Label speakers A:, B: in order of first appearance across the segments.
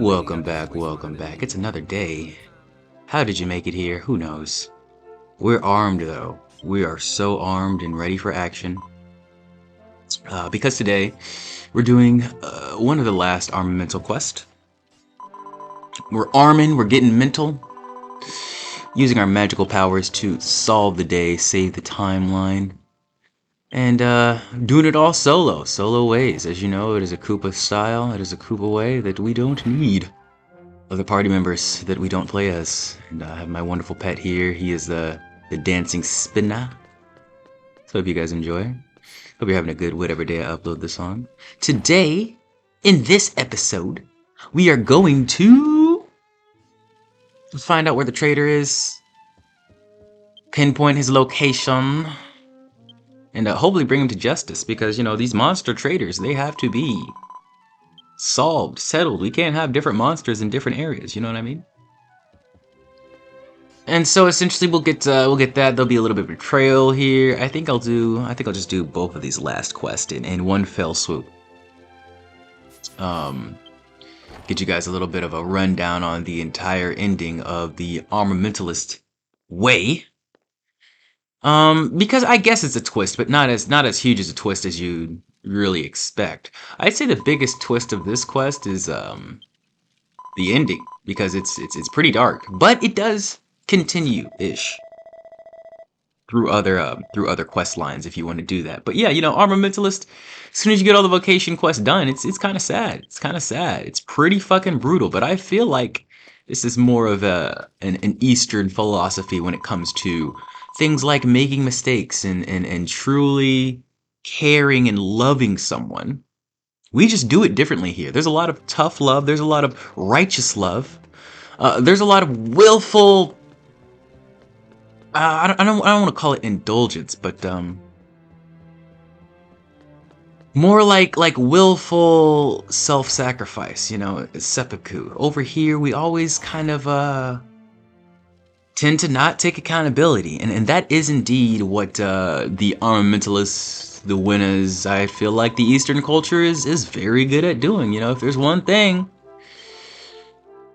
A: Welcome back, welcome back. It's another day. How did you make it here? Who knows? We're armed though. We are so armed and ready for action. Because today we're doing one of the last armamental quests. We're arming, we're getting mental. Using our magical powers to solve the day, save the timeline. And doing it all solo ways. As you know, it is a Koopa style, it is a Koopa way that we don't need other party members that we don't play as. And I have my wonderful pet here. He is the dancing spinner. So hope you guys enjoy. Hope you're having a good whatever day I upload this on. Today, in this episode, we are going to find out where the traitor is, pinpoint his location, and hopefully bring him to justice, because, you know, these monster traitors, they have to be solved, settled. We can't have different monsters in different areas, you know what I mean? And so essentially we'll get that. There'll be a little bit of betrayal here. I think I'll just do both of these last quests in one fell swoop. Get you guys a little bit of a rundown on the entire ending of the Armamentalist way. Because I guess it's a twist, but not as huge as a twist as you'd really expect. I'd say the biggest twist of this quest is the ending, because it's pretty dark, but it does continue-ish through other quest lines if you want to do that. But yeah, you know, Armamentalist, as soon as you get all the vocation quests done, it's kind of sad. It's kind of sad. It's pretty fucking brutal, but I feel like this is more of an Eastern philosophy when it comes to things like making mistakes and truly caring and loving someone. We just do it differently here. There's a lot of tough love. There's a lot of righteous love. There's a lot of willful. I don't want to call it indulgence, but more like willful self-sacrifice. You know, seppuku. Over here, we always kind of tend to not take accountability, and that is indeed what the Armamentalists, the winners, I feel like the Eastern culture is very good at doing. You know, if there's one thing,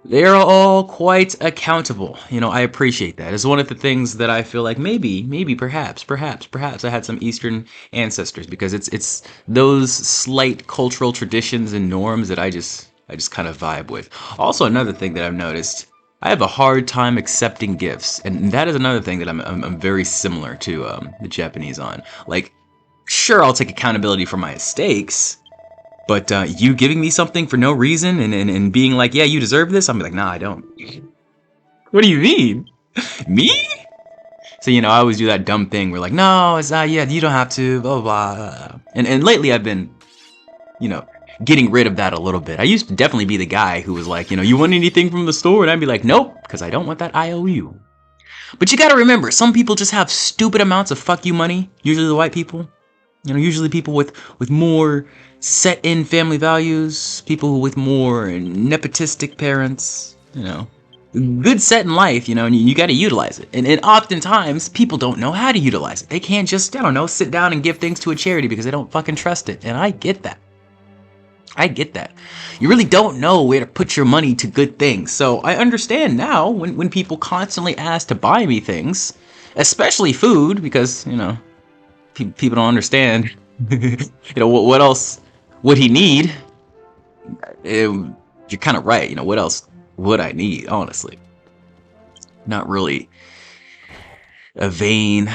A: they're all quite accountable. You know, I appreciate that. It's one of the things that I feel like maybe perhaps I had some Eastern ancestors, because it's those slight cultural traditions and norms that I just kind of vibe with. Also, another thing that I've noticed, I have a hard time accepting gifts, and that is another thing that I'm very similar to the Japanese on. Like, sure, I'll take accountability for my mistakes, but you giving me something for no reason and being like, yeah, you deserve this, I'm like, nah, I don't. What do you mean? Me? So, you know, I always do that dumb thing where like, no, it's not, yeah, you don't have to, blah, blah, blah. And lately I've been, you know, getting rid of that a little bit. I used to definitely be the guy who was like, you know, you want anything from the store? And I'd be like, nope, because I don't want that IOU. But you gotta remember, some people just have stupid amounts of fuck you money. Usually the white people. You know, usually people with more set-in family values. People with more nepotistic parents. You know, good set in life, you know, and you gotta utilize it. And oftentimes, people don't know how to utilize it. They can't just, I don't know, sit down and give things to a charity because they don't fucking trust it. And I get that. I get that. You really don't know where to put your money to good things. So I understand now when people constantly ask to buy me things, especially food, because, you know, people don't understand, you know, what else would he need? You're kind of right. You know, what else would I need, honestly? Not really a vain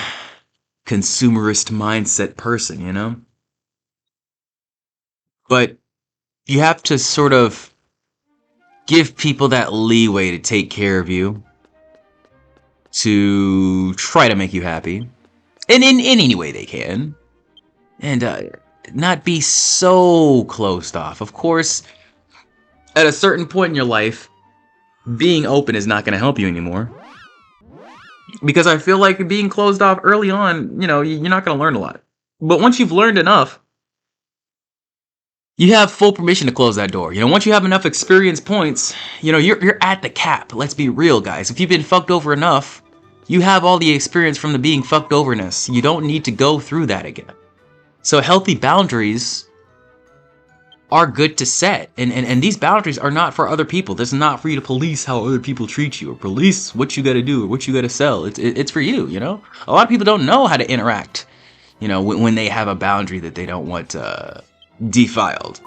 A: consumerist mindset person, you know? But you have to sort of give people that leeway to take care of you, to try to make you happy, and in any way they can, and not be so closed off. Of course, at a certain point in your life, being open is not going to help you anymore, because I feel like being closed off early on, you know, you're not going to learn a lot. But once you've learned enough, you have full permission to close that door. You know, once you have enough experience points, you know, you're at the cap. Let's be real, guys. If you've been fucked over enough, you have all the experience from the being fucked overness. You don't need to go through that again. So healthy boundaries are good to set. And these boundaries are not for other people. This is not for you to police how other people treat you or police what you got to do or what you got to sell. It's for you, you know? A lot of people don't know how to interact, you know, when they have a boundary that they don't want defiled.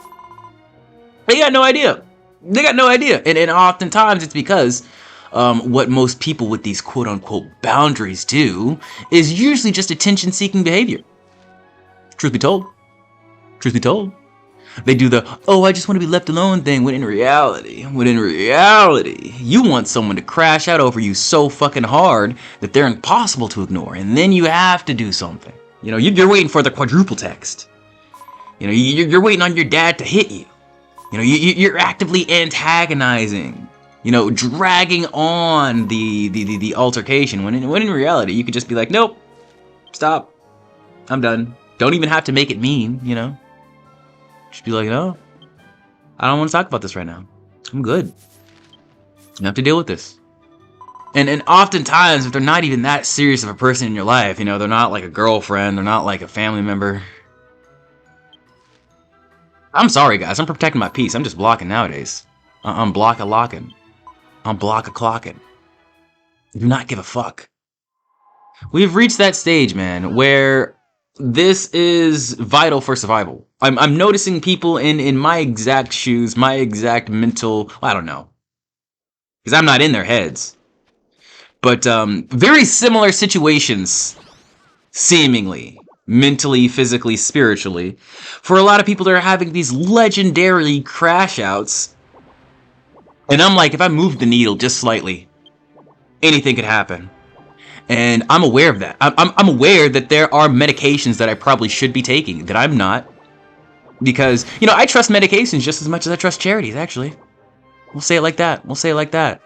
A: They got no idea. They got no idea. And oftentimes it's because what most people with these quote unquote boundaries do is usually just attention seeking behavior. Truth be told. Truth be told. They do the, oh, I just want to be left alone thing, when in reality, you want someone to crash out over you so fucking hard that they're impossible to ignore. And then you have to do something. You know, you're waiting for the quadruple text. You know, you're waiting on your dad to hit you. You know, you're actively antagonizing, you know, dragging on the altercation, when in reality, you could just be like, nope, stop, I'm done. Don't even have to make it mean, you know. Just be like, no, I don't want to talk about this right now. I'm good. You don't have to deal with this. And oftentimes, if they're not even that serious of a person in your life, you know, they're not like a girlfriend, they're not like a family member. I'm sorry, guys. I'm protecting my peace. I'm just blocking nowadays. I'm block-a-locking. I'm block-a-clocking. I do not give a fuck. We've reached that stage, man, where this is vital for survival. I'm noticing people in my exact shoes, my exact mental, I don't know, because I'm not in their heads, but very similar situations, seemingly, mentally, physically, spiritually, for a lot of people that are having these legendary crash outs. And I'm like, if I move the needle just slightly, anything could happen. And I'm aware of that. I'm aware that there are medications that I probably should be taking that I'm not. Because, you know, I trust medications just as much as I trust charities, actually. We'll say it like that. We'll say it like that.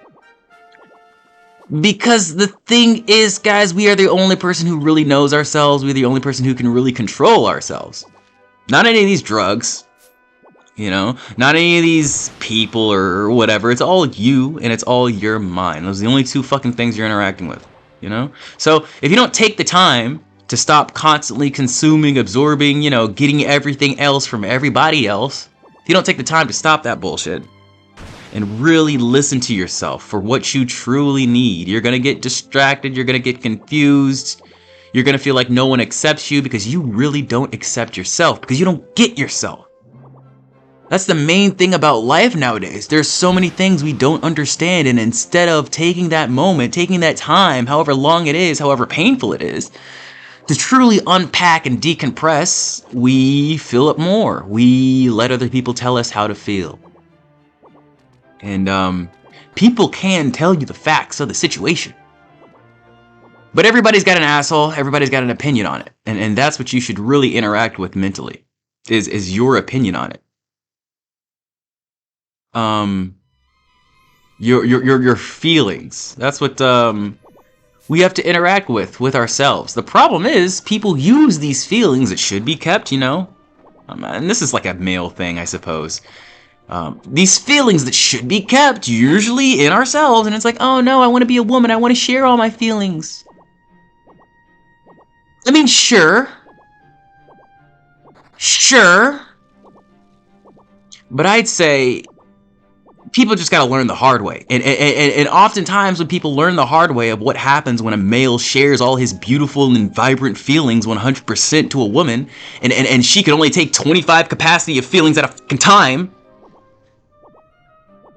A: Because the thing is, guys, we are the only person who really knows ourselves. We're the only person who can really control ourselves. Not any of these drugs. You know, not any of these people or whatever. It's all you and it's all your mind. Those are the only two fucking things you're interacting with. You know? So if you don't take the time to stop constantly consuming, absorbing, you know, getting everything else from everybody else, if you don't take the time to stop that bullshit and really listen to yourself for what you truly need, you're gonna get distracted, you're gonna get confused, you're gonna feel like no one accepts you because you really don't accept yourself, because you don't get yourself. That's the main thing about life nowadays. There's so many things we don't understand, and instead of taking that moment, taking that time, however long it is, however painful it is, to truly unpack and decompress, we fill up more. We let other people tell us how to feel. And people can tell you the facts of the situation. But everybody's got an asshole, everybody's got an opinion on it. And that's what you should really interact with mentally, is your opinion on it. Your feelings. That's what we have to interact with ourselves. The problem is people use these feelings that should be kept, you know. And this is like a male thing, I suppose. These feelings that should be kept usually in ourselves, and it's like, oh no, I want to be a woman. I want to share all my feelings. I mean, sure, but I'd say people just gotta learn the hard way. And oftentimes when people learn the hard way of what happens when a male shares all his beautiful and vibrant feelings 100% to a woman, and she can only take 25 capacity of feelings at a time,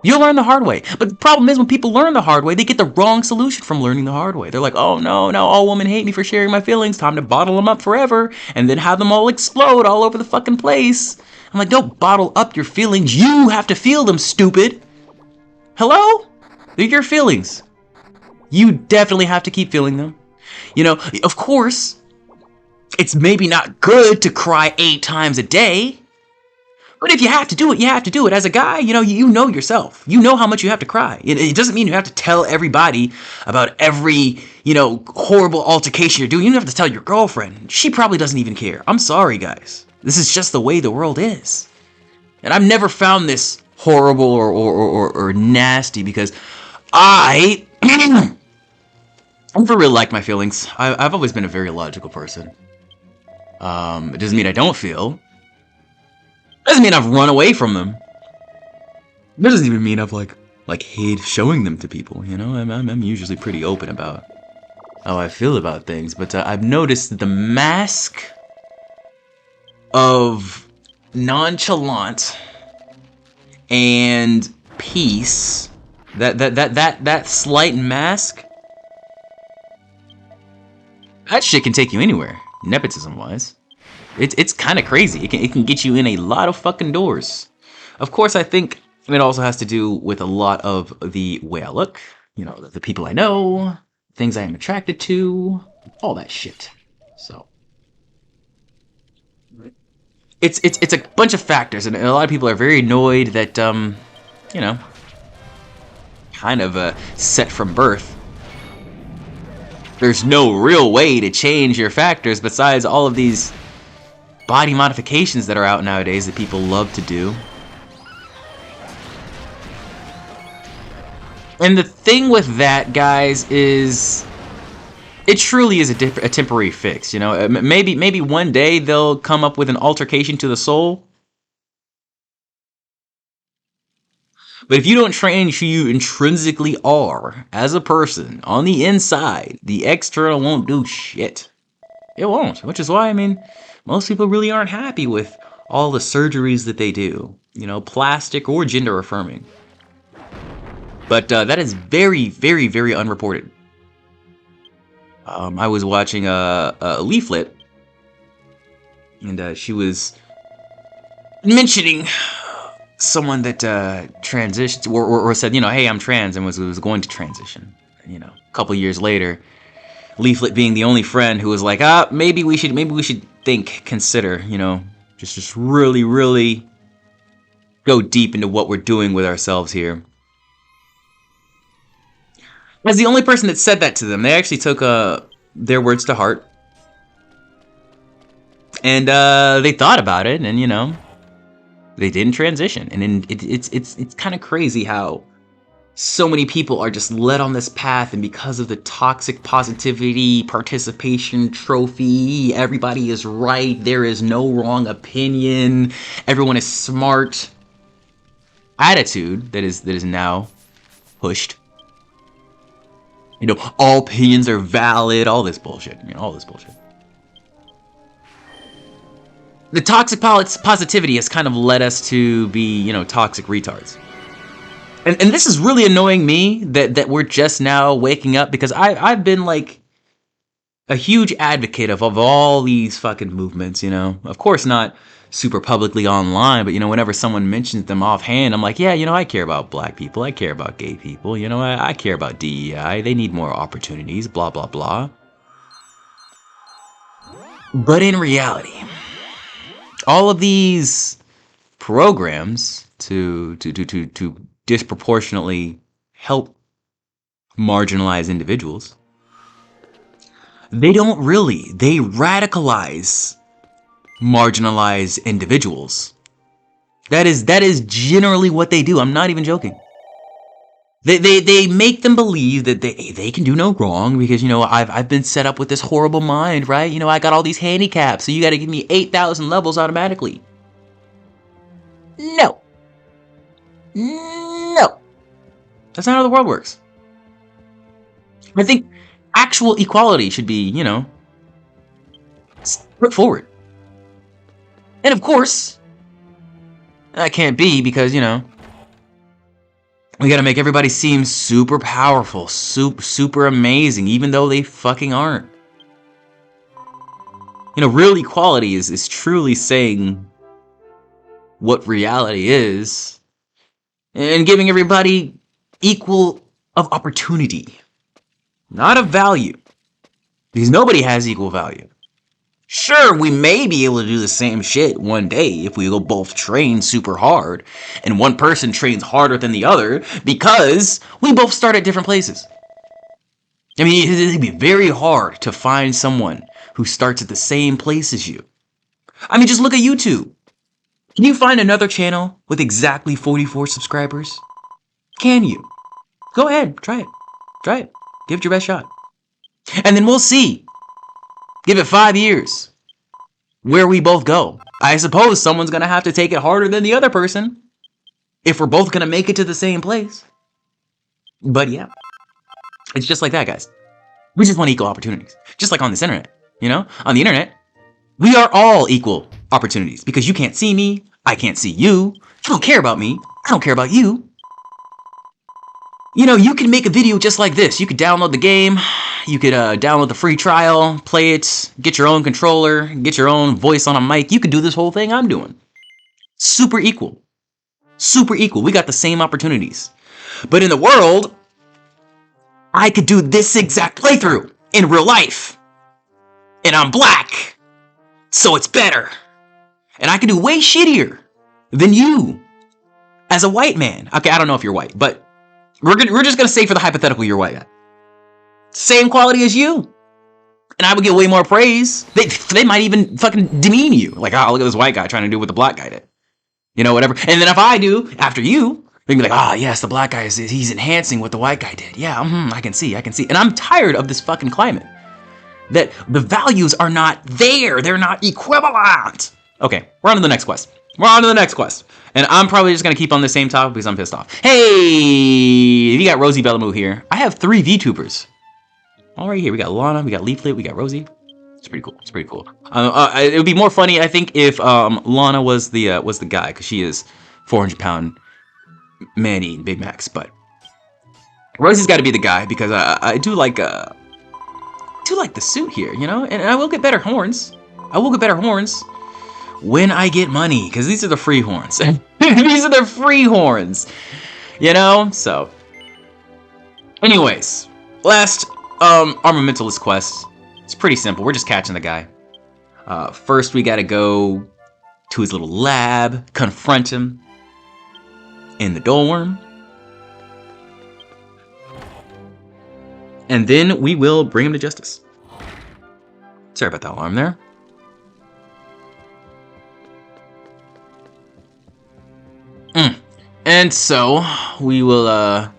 A: you'll learn the hard way. But the problem is when people learn the hard way, they get the wrong solution from learning the hard way. They're like, oh no, all women hate me for sharing my feelings. Time to bottle them up forever and then have them all explode all over the fucking place. I'm like, don't bottle up your feelings. You have to feel them, stupid. Hello? They're your feelings. You definitely have to keep feeling them. You know, of course, it's maybe not good to cry 8 times a day. But if you have to do it, you have to do it. As a guy, you know yourself. You know how much you have to cry. It doesn't mean you have to tell everybody about every, horrible altercation you're doing. You don't have to tell your girlfriend. She probably doesn't even care. I'm sorry, guys. This is just the way the world is. And I've never found this horrible or nasty because I never really liked my feelings. I've always been a very logical person. It doesn't mean I don't feel. Doesn't mean I've run away from them. It doesn't even mean I've like hate showing them to people. You know, I'm usually pretty open about how I feel about things, but I've noticed that the mask of nonchalant and peace, that slight mask, that shit can take you anywhere, nepotism wise. It's kind of crazy. It can get you in a lot of fucking doors. Of course, I think it also has to do with a lot of the way I look, you know, the people I know, things I am attracted to, all that shit. So it's a bunch of factors, and a lot of people are very annoyed that you know, kind of set from birth. There's no real way to change your factors besides all of these body modifications that are out nowadays that people love to do. And the thing with that, guys, is it truly is a temporary fix. You know, maybe one day they'll come up with an altercation to the soul. But if you don't change who you intrinsically are as a person on the inside, the external won't do shit. It won't, which is why, I mean, most people really aren't happy with all the surgeries that they do, you know, plastic or gender affirming. But that is very, very, very unreported. I was watching a leaflet, and she was mentioning someone that transitioned or said, you know, hey, I'm trans, and was going to transition. You know, a couple years later, leaflet being the only friend who was like, maybe we should consider, you know, just really, really go deep into what we're doing with ourselves here. As the only person that said that to them, they actually took their words to heart, and they thought about it, and you know, they didn't transition. And it's kind of crazy how so many people are just led on this path, and because of the toxic positivity, participation trophy, everybody is right, there is no wrong opinion, everyone is smart attitude that is now pushed. You know, all opinions are valid, all this bullshit, you know, all this bullshit. The toxic positivity has kind of led us to be, you know, toxic retards. And this is really annoying me that we're just now waking up, because I've been like a huge advocate of all these fucking movements, you know. Of course not super publicly online, but you know, whenever someone mentions them offhand, I'm like, yeah, you know, I care about black people, I care about gay people, you know, I care about DEI, they need more opportunities, blah blah blah. But in reality, all of these programs to disproportionately help marginalized individuals, they radicalize marginalized individuals. That is generally what they do. I'm not even joking. They make them believe that they can do no wrong because, you know, I've been set up with this horrible mind, right? You know, I got all these handicaps, so you got to give me 8,000 levels automatically. No. That's not how the world works. I think actual equality should be, you know, put forward. And of course, that can't be because, you know, we gotta make everybody seem super powerful, super amazing, even though they fucking aren't. You know, real equality is truly saying what reality is and giving everybody equal of opportunity, not of value, because nobody has equal value. Sure, we may be able to do the same shit one day if we go both train super hard and one person trains harder than the other because we both start at different places. I mean, it'd be very hard to find someone who starts at the same place as you. I mean, just look at YouTube. Can you find another channel with exactly 44 subscribers? Can you? Go ahead, try it. Try it. Give it your best shot. And then we'll see. Give it 5 years where we both go. I suppose someone's gonna have to take it harder than the other person if we're both gonna make it to the same place. But yeah, it's just like that, guys. We just want equal opportunities. Just like on this internet, you know? On the internet, we are all equal opportunities because you can't see me, I can't see you. You don't care about me, I don't care about you. You know, you can make a video just like this. You could download the game, you could download the free trial, play it, get your own controller, get your own voice on a mic. You could do this whole thing I'm doing. Super equal. Super equal. We got the same opportunities. But in the world, I could do this exact playthrough in real life. And I'm black. So it's better. And I can do way shittier than you as a white man. Okay, I don't know if you're white, but we're just gonna say for the hypothetical you're white. Same quality as you. And I would get way more praise. They might even fucking demean you. Like, oh, look at this white guy trying to do what the black guy did. You know, whatever. And then if I do, after you, they can be like, ah, yes, the black guy, he's enhancing what the white guy did. Yeah, I can see. And I'm tired of this fucking climate. That the values are not there. They're not equivalent. Okay, we're on to the next quest. And I'm probably just going to keep on the same topic because I'm pissed off. Hey, if you got Rosie Bellamoo here, I have 3 VTubers. All right here, we got Lana, we got Leaflet, we got Rosie. It's pretty cool. It would be more funny, I think, if Lana was the guy, because she is 400-pound man-eating Big Macs. But Rosie's got to be the guy because I do like the suit here, you know. And I will get better horns. When I get money, because these are the free horns. These are the free horns, you know. So, anyways, last Armamentalist quest. It's pretty simple. We're just catching the guy. First, we gotta go to his little lab, confront him in the dorm, and then we will bring him to justice. Sorry about that alarm there. And so we will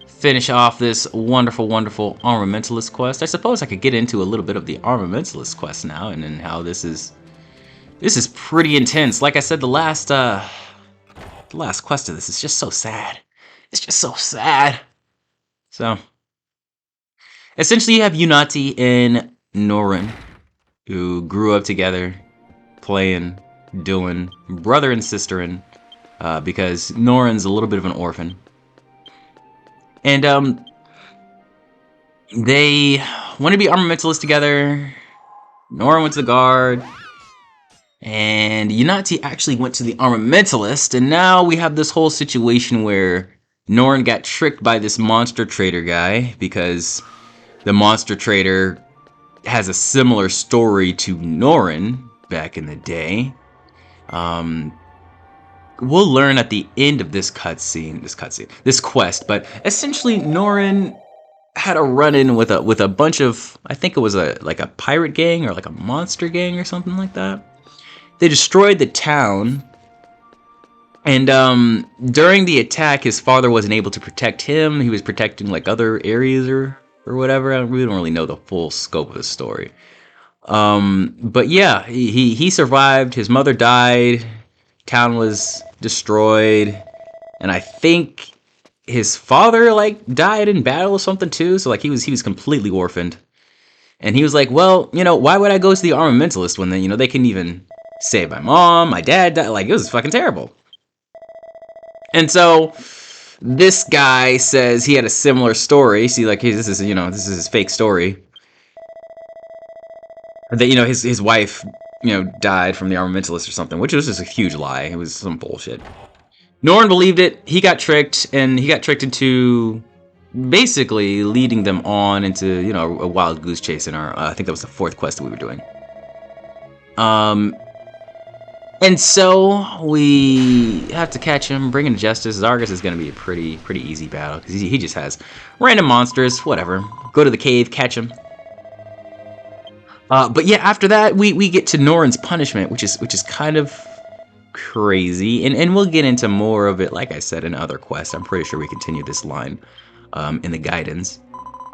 A: finish off this wonderful Armamentalist quest. I suppose I could get into a little bit of the Armamentalist quest now, and then how this is pretty intense. Like I said, the last quest of this is just so sad. It's just so sad. So essentially, you have Unati and Norin, who grew up together, playing, doing, brother and sister, because Norin's a little bit of an orphan. And they want to be Armamentalists together. Norin went to the guard. And Unati actually went to the Armamentalist. And now we have this whole situation where Norin got tricked by this monster trader guy, because the monster trader has a similar story to Norin back in the day. We'll learn at the end of this quest, but essentially Norin had a run-in with a bunch of, I think it was like a pirate gang or like a monster gang or something like that. They destroyed the town, and during the attack, his father wasn't able to protect him. He was protecting like other areas or whatever. We don't really know the full scope of the story. But yeah, he survived. His mother died. Town was destroyed, and I think his father like died in battle or something too. So like he was completely orphaned, and he was like, well, you know, why would I go to the Armamentalist when they couldn't even save my mom, my dad died? Like, it was fucking terrible. And so this guy says he had a similar story. See, like, this is his fake story. That his wife died from the Armamentalist or something, which was just a huge lie. It was some bullshit. Norin believed it. He got tricked, and he got tricked into basically leading them on into, a wild goose chase in our, I think that was the 4th quest that we were doing. And so we have to catch him, bring him to justice. Zargus is going to be a pretty easy battle, because he just has random monsters, whatever. Go to the cave, catch him. But yeah, after that, we get to Norin's punishment, which is kind of crazy, and we'll get into more of it, like I said, in other quests. I'm pretty sure we continue this line in the guidance.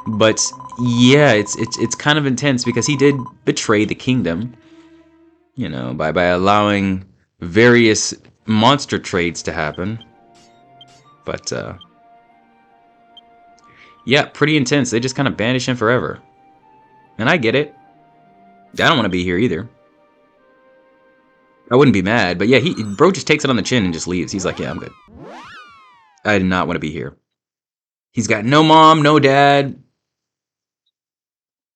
A: But yeah, it's kind of intense, because he did betray the kingdom, You know, by allowing various monster trades to happen. But, yeah, pretty intense. They just kind of banish him forever. And I get it. I don't want to be here either. I wouldn't be mad, but yeah, bro just takes it on the chin and just leaves. He's like, yeah, I'm good. I do not want to be here. He's got no mom, no dad,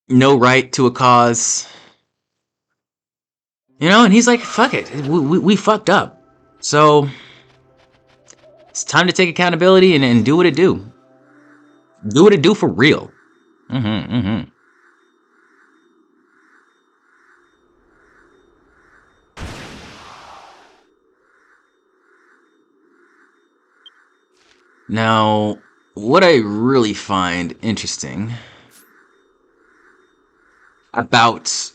A: no right to a cause. You know, and he's like, fuck it. We fucked up. So, it's time to take accountability and do what it do. Do what it do for real. Now, what I really find interesting about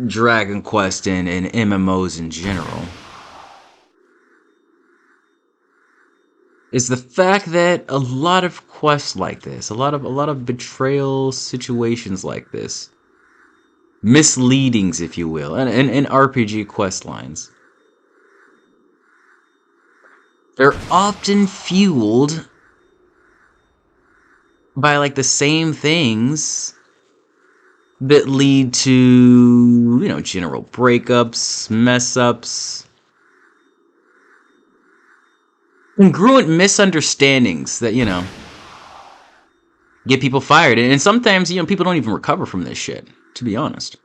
A: Dragon Quest and MMOs in general is the fact that a lot of quests like this, a lot of betrayal situations like this, misleadings, if you will, and RPG quest lines, they're often fueled by like the same things that lead to, you know, general breakups, mess ups, congruent misunderstandings that, you know, get people fired. And sometimes, you know, people don't even recover from this shit, to be honest.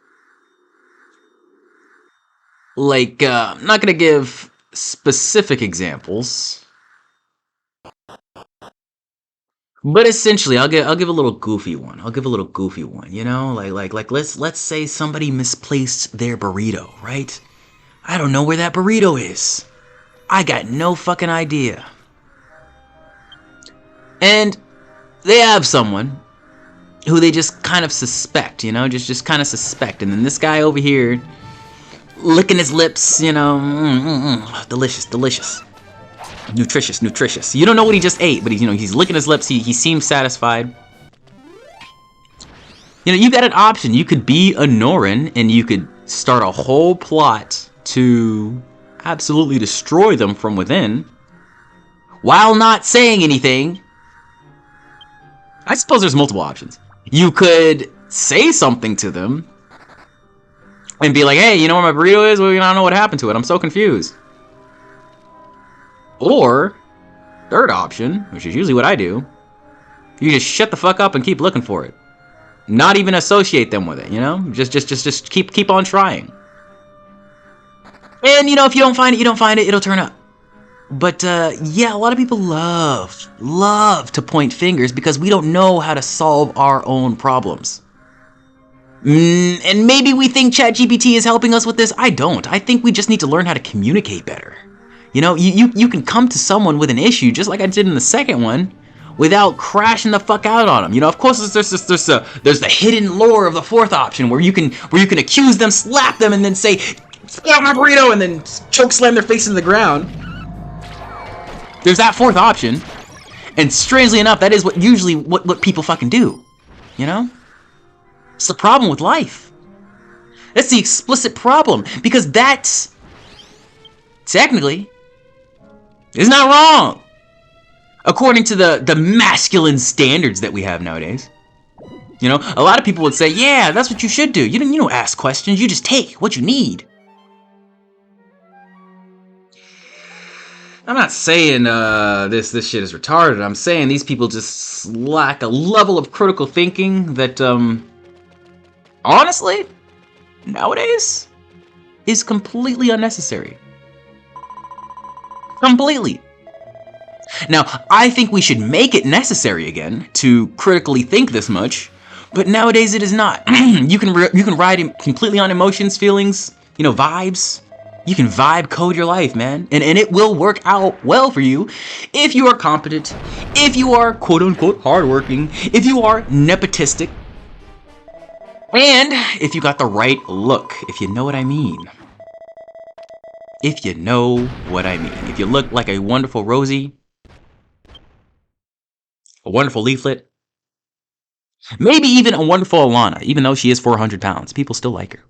A: Like, I'm not gonna give specific examples, but essentially, I'll give a little goofy one. You know, like let's say somebody misplaced their burrito, right? I don't know where that burrito is. I got no fucking idea. And they have someone who they just kind of suspect, you know, just kind of suspect. And then this guy over here licking his lips, you know, delicious. Nutritious. You don't know what he just ate, but he's licking his lips. He seems satisfied. You know, you got an option. You could be a Norin, and you could start a whole plot to absolutely destroy them from within, while not saying anything. I suppose there's multiple options. You could say something to them, and be like, hey, you know where my burrito is? Well, I don't know what happened to it. I'm so confused. Or, third option, which is usually what I do, you just shut the fuck up and keep looking for it. Not even associate them with it, you know? Just keep on trying. And, you know, if you don't find it, it'll turn up. But, yeah, a lot of people love to point fingers because we don't know how to solve our own problems. And maybe we think ChatGPT is helping us with this. I don't. I think we just need to learn how to communicate better. You know, you can come to someone with an issue, just like I did in the second one, without crashing the fuck out on them. You know, of course, there's the hidden lore of the fourth option, where you can accuse them, slap them, and then say, "Spit out my burrito," and then choke slam their face into the ground. There's that fourth option, and strangely enough, that is usually what people fucking do. You know, it's the problem with life. That's the explicit problem, because that's technically is not wrong, according to the masculine standards that we have nowadays. You know, a lot of people would say, yeah, that's what you should do. You don't ask questions, you just take what you need. I'm not saying this shit is retarded. I'm saying these people just lack a level of critical thinking that, honestly, nowadays, is completely unnecessary. Completely. Now, I think we should make it necessary again to critically think this much, but nowadays it is not. You can ride completely on emotions, feelings, you know, vibes. You can vibe code your life, man, and it will work out well for you if you are competent, if you are quote unquote hardworking, if you are nepotistic, and if you got the right look, if you know what I mean. If you know what I mean. If you look like a wonderful Rosie, a wonderful Leaflet, maybe even a wonderful Alana, even though she is 400 pounds, people still like her.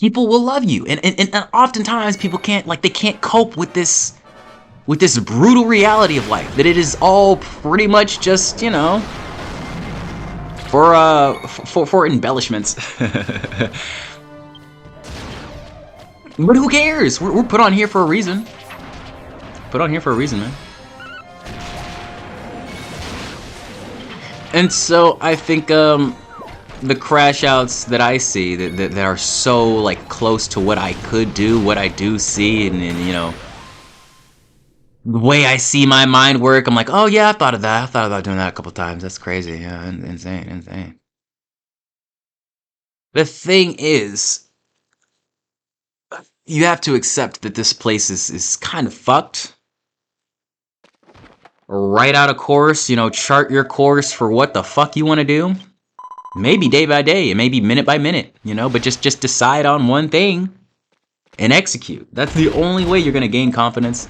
A: People will love you. And oftentimes people can't, like, they can't cope with this brutal reality of life, that it is all pretty much just, you know, for embellishments. But who cares? We're put on here for a reason. Put on here for a reason, man. And so I think the crash outs that I see that are so, like, close to what I could do, what I do see, and you know, the way I see my mind work, I'm like, oh yeah, I thought of that. I thought about doing that a couple times. That's crazy. Yeah, insane. The thing is, you have to accept that this place is kind of fucked. Write out a course, you know, chart your course for what the fuck you want to do. Maybe day by day, maybe minute by minute, you know, but just decide on one thing and execute. That's the only way you're going to gain confidence.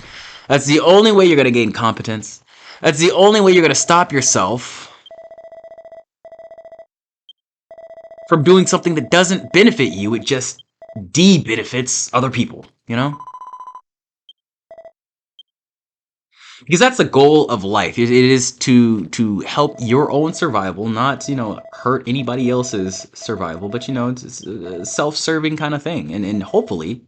A: That's the only way you're going to gain competence. That's the only way you're going to stop yourself from doing something that doesn't benefit you. It just de-benefits other people, you know? Because that's the goal of life. It is to help your own survival, not, you know, hurt anybody else's survival, but, you know, it's a self-serving kind of thing. And hopefully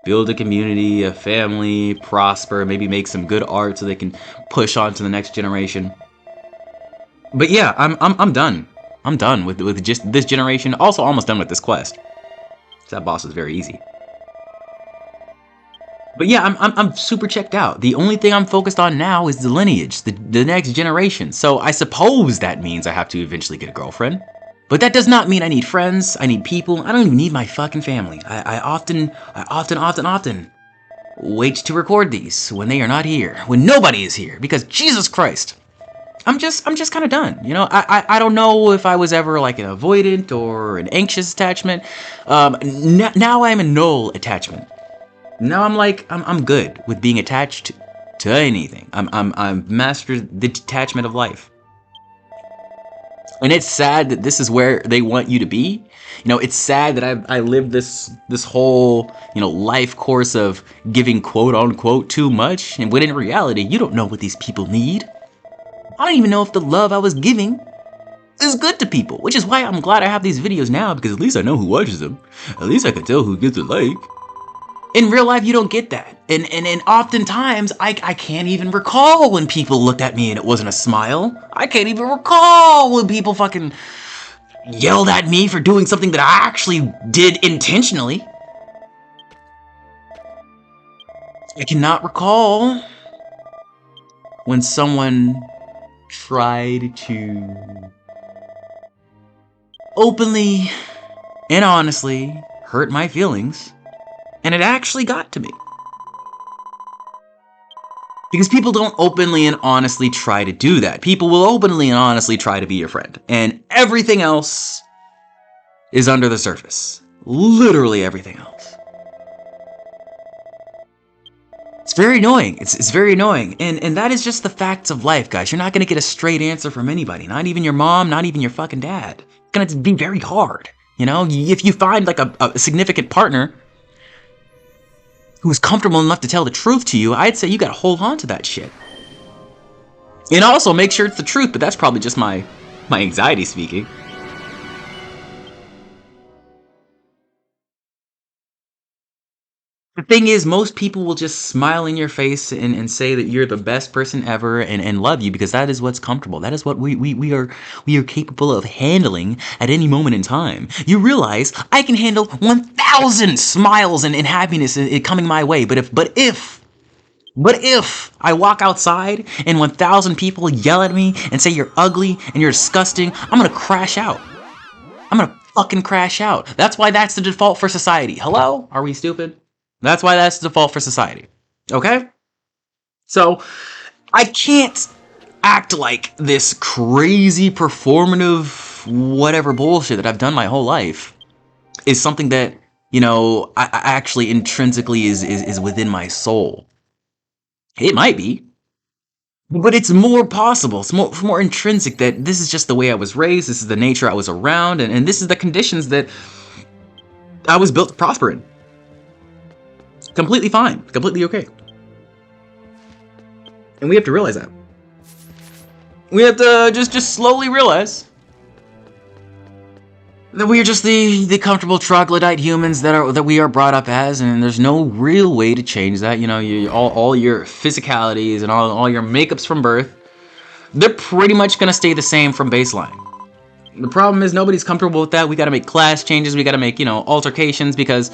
A: build a community, a family, prosper, maybe make some good art so they can push on to the next generation. But yeah, I'm done. I'm done with just this generation. Also almost done with this quest. That boss is very easy. But yeah, I'm super checked out. The only thing I'm focused on now is the lineage, the next generation. So I suppose that means I have to eventually get a girlfriend. But that does not mean I need friends, I need people. I don't even need my fucking family. I often wait to record these when they are not here, when nobody is here, because Jesus Christ, I'm just kind of done. You know, I don't know if I was ever like an avoidant or an anxious attachment. Now I'm a null attachment. Now I'm good with being attached to anything. I'm mastered the detachment of life. And it's sad that this is where they want you to be. You know, it's sad that I lived this whole, you know, life course of giving quote unquote too much, and when in reality, you don't know what these people need. I don't even know if the love I was giving is good to people, which is why I'm glad I have these videos now, because at least I know who watches them. At least I can tell who gets a like. In real life, you don't get that. And oftentimes, I can't even recall when people looked at me and it wasn't a smile. I can't even recall when people fucking yelled at me for doing something that I actually did intentionally. I cannot recall when someone tried to openly and honestly hurt my feelings, and it actually got to me. Because people don't openly and honestly try to do that. People will openly and honestly try to be your friend. And everything else is under the surface. Literally everything else. It's very annoying. It's very annoying. And that is just the facts of life, guys. You're not going to get a straight answer from anybody. Not even your mom, not even your fucking dad. It's going to be very hard. You know, if you find like a significant partner who's comfortable enough to tell the truth to you, I'd say you gotta hold on to that shit. And also make sure it's the truth, but that's probably just my anxiety speaking. The thing is, most people will just smile in your face and say that you're the best person ever and love you, because that is what's comfortable. That is what we are capable of handling at any moment in time. You realize I can handle 1,000 smiles and happiness coming my way, but if I walk outside and 1,000 people yell at me and say you're ugly and you're disgusting, I'm gonna crash out. I'm gonna fucking crash out. That's why that's the default for society. Hello? Are we stupid? That's why that's the default for society. Okay? So, I can't act like this crazy performative whatever bullshit that I've done my whole life is something that, you know, I actually intrinsically is within my soul. It might be. But it's more possible. It's more intrinsic that this is just the way I was raised, this is the nature I was around, and this is the conditions that I was built to prosper in. Completely fine. Completely okay. And we have to realize that. We have to just slowly realize that we are just the comfortable troglodyte humans that we are brought up as, and there's no real way to change that. You know, all your physicalities and all your makeups from birth, they're pretty much gonna stay the same from baseline. The problem is nobody's comfortable with that. We gotta make class changes. We gotta make, you know, altercations, because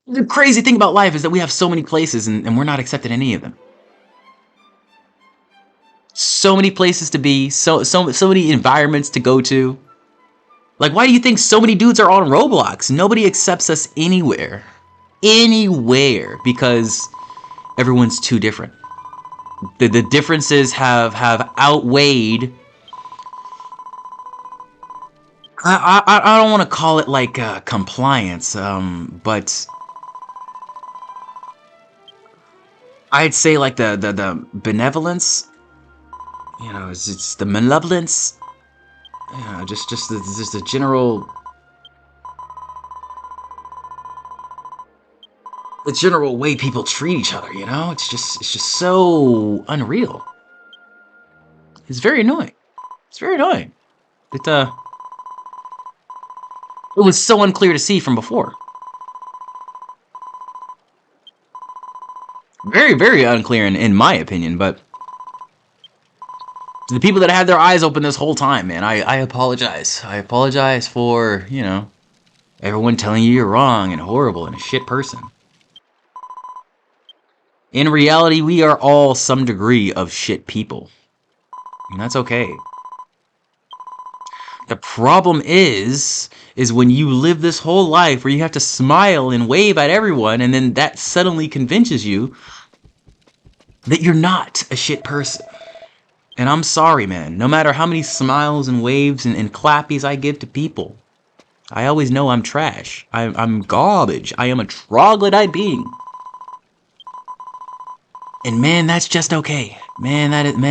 A: the crazy thing about life is that we have so many places and we're not accepted in any of them. So many places to be, so many environments to go to. Like, why do you think so many dudes are on Roblox? Nobody accepts us anywhere. Anywhere. Because everyone's too different. The differences have outweighed... I don't want to call it, like, compliance, but... I'd say, like, the benevolence... You know, it's the malevolence... Yeah, just the general way people treat each other, you know? It's just so unreal. It's very annoying. It's very annoying. It was so unclear to see from before. Very, very unclear in my opinion, but the people that had their eyes open this whole time, man, I apologize. I apologize for, you know, everyone telling you you're wrong and horrible and a shit person. In reality, we are all some degree of shit people. And that's okay. The problem is when you live this whole life where you have to smile and wave at everyone, and then that suddenly convinces you that you're not a shit person. And I'm sorry, man. No matter how many smiles and waves and clappies I give to people, I always know I'm trash. I'm garbage. I am a troglodyte being. And man, that's just okay. Man,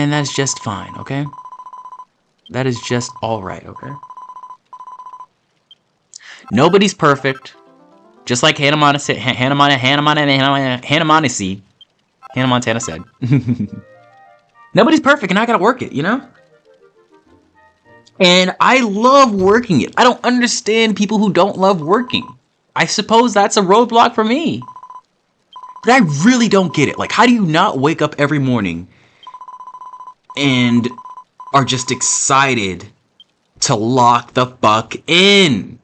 A: that's just fine, okay? That is just alright, okay? Nobody's perfect. Just like Hannah Montana said. Nobody's perfect, and I gotta work it, you know? And I love working it. I don't understand people who don't love working. I suppose that's a roadblock for me. But I really don't get it. Like, how do you not wake up every morning and are just excited to lock the fuck in?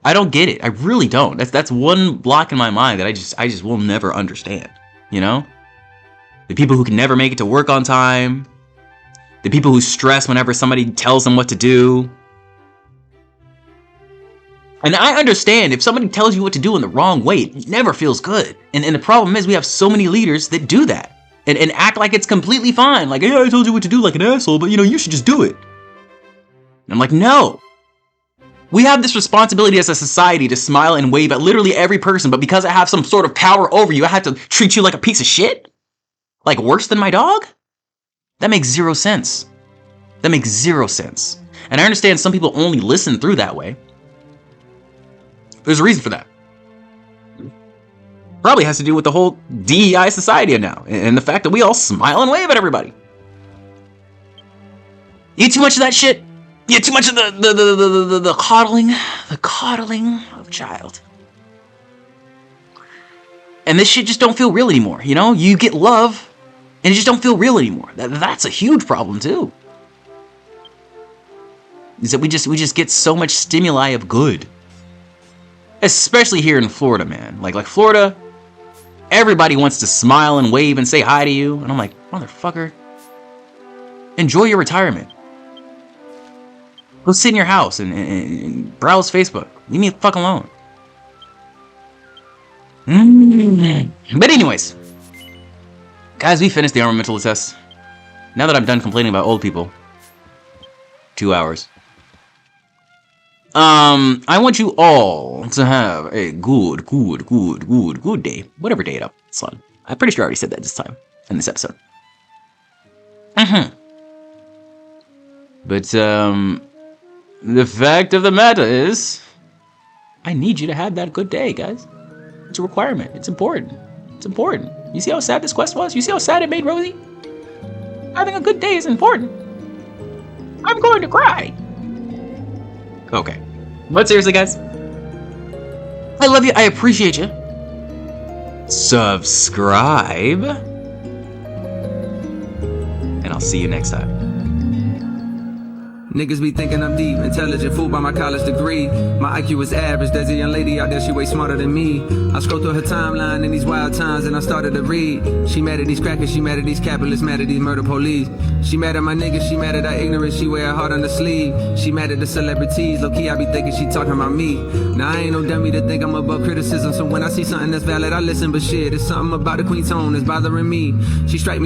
A: I don't get it. I really don't. That's one block in my mind that I just will never understand, you know? The people who can never make it to work on time. The people who stress whenever somebody tells them what to do. And I understand if somebody tells you what to do in the wrong way, it never feels good. And the problem is we have so many leaders that do that. And act like it's completely fine. Like, yeah, I told you what to do like an asshole, but you know, you should just do it. And I'm like, no. We have this responsibility as a society to smile and wave at literally every person, but because I have some sort of power over you, I have to treat you like a piece of shit? Like worse than my dog? That makes zero sense. That makes zero sense. And I understand some people only listen through that way. There's a reason for that. Probably has to do with the whole DEI society now, and the fact that we all smile and wave at everybody. You eat too much of that shit? You eat too much of the coddling of a child. And this shit just don't feel real anymore, you know? You get love, and it just don't feel real anymore. That's a huge problem too. Is that we just get so much stimuli of good. Especially here in Florida, man. Like Florida, everybody wants to smile and wave and say hi to you. And I'm like, motherfucker, enjoy your retirement. Go sit in your house and browse Facebook. Leave me the fuck alone. But anyways, guys, we finished the Armamentalist test. Now that I'm done complaining about old people. 2 hours. I want you all to have a good day. Whatever day it up, son. I'm pretty sure I already said that this time in this episode. But, the fact of the matter is, I need you to have that good day, guys. It's a requirement. It's important. It's important. You see how sad this quest was? You see how sad it made Rosie? Having a good day is important. I'm going to cry. Okay. But seriously, guys, I love you. I appreciate you. Subscribe. And I'll see you next time.
B: Niggas be thinking I'm deep, intelligent, fooled by my college degree. My IQ is average, there's a young lady out there, she way smarter than me. I scroll through her timeline in these wild times and I started to read. She mad at these crackers, she mad at these capitalists, mad at these murder police. She mad at my niggas, she mad at our ignorance, she wear her heart on the sleeve. She mad at the celebrities, low key I be thinking she talking about me. Now I ain't no dummy to think I'm above criticism, so when I see something that's valid I listen, but shit, it's something about the queen tone that's bothering me. She strike me